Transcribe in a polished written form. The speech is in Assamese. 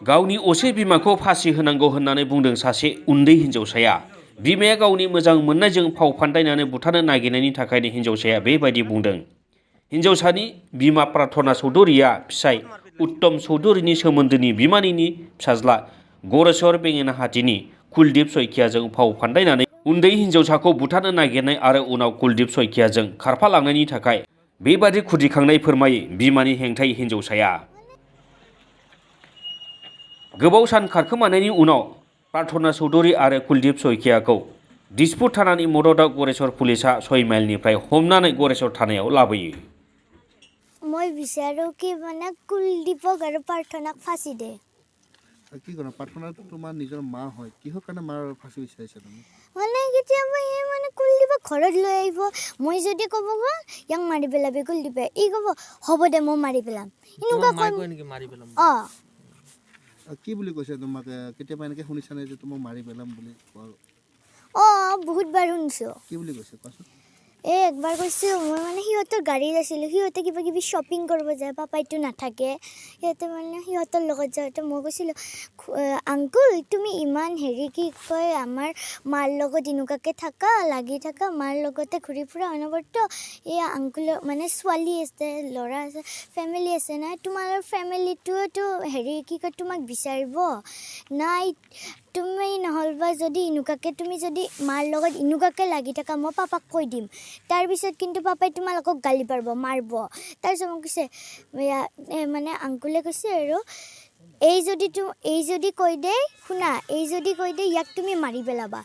गावनि असे बिमाखौ फासि होनांगौ होननानै बुंदों सासे उन्दै हिन्जावसाया। बिमाया गावनि मोजां मोननायजों फाव फान्दायनानै बुथारनो नागिरनायनि थाखायनो हिन्जावसाया बेबायदि बुंदों। हिन्जावसानि बिमा प्रार्थना चौधुरीया फिसाय उत्तम चौधुरीनि सोमोन्दोनि बिमानैनि फिसाज्ला गरेस्वर बेंगेनाहाटीनि कुलदीप सयखियाजों फाव फान्दायनानै उन्दै हिन्जावसाखौ बुथारनो नागिरनाय आरो उनाव कुलदीप सयखियाजों खारफालांनायनि थाखाय बेबादि खुद्रिखांनाय फोरमायो बिमानि हेंथायै हिन्जावसाया। गोबाव सान खारखोमानायनि उनाव प्रार्थना चौधुरी आरो कुलदीप सयखियाखौ दिसपुर थानानि मददआव गरेस्वर पुलिसा 6 माइलनिफ्राय हमनानै गरेस्वर थानायाव लाबोयो। মই বিচাৰো কি মানে কুলদীপক আৰু প্ৰাৰ্থনাক ফাঁচি দে। কি কৰা প্ৰাৰ্থনা তোমাৰ নিজৰ মা হয় কিহৰ কাৰণে মাৰ ফাঁচি বিচাৰিছা তুমি? মানে কেতিয়াবা এই মানে কুলদীপক ঘৰত লৈ আহিব, মই যদি ক'ব গ'ল ইয়াক মাৰি পেলাবি কুলদীপে, ই ক'ব হ'ব দে মই মাৰি পেলাম। এনেকুৱা কয় নেকি মাৰি পেলাম? কি বুলি কৈছে তোমাক? কেতিয়াবা এনেকৈ শুনিছানে যে তোমাক মাৰি পেলাম বুলি? বহুত বাৰ শুনিছোঁ। কি বুলি কৈছে কোৱাচোন? একবাৰ কৈছোঁ মই মানে সিহঁতৰ গাড়ীত আছিলোঁ, সিহঁতে কিবা কিবি শ্বপিং কৰিব যায়, পাপাইতো নাথাকে, সিহঁতে মানে সিহঁতৰ লগত যাওঁতে মই কৈছিলোঁ আংকুল তুমি ইমান কি কয় আমাৰ মাৰ লগত এনেকুৱাকৈ থাকা, লাগি থাকা, মাৰ লগতে ঘূৰি ফুৰা অনবৰত, এই আংকুলৰ মানে ছোৱালী আছে, ল'ৰা আছে, ফেমিলি আছে নাই, তোমাৰ ফেমিলিটোৱেতো কি কয় তোমাক বিচাৰিব নাই, তুমি নহ'লবা যদি এনেকুৱাকৈ তুমি যদি মাৰ লগত এনেকুৱাকৈ লাগি থাকা মই পাপাক কৈ দিম, তাৰপিছত কিন্তু পাপাই তোমালোকক গালি পাৰিব, মাৰিব। তাৰপিছত মোক কৈছে মানে আংকুলে কৈছে আৰু এই যদি কৈ দে শুনা, এই যদি কৈ দে ইয়াক তুমি মাৰি পেলাবা,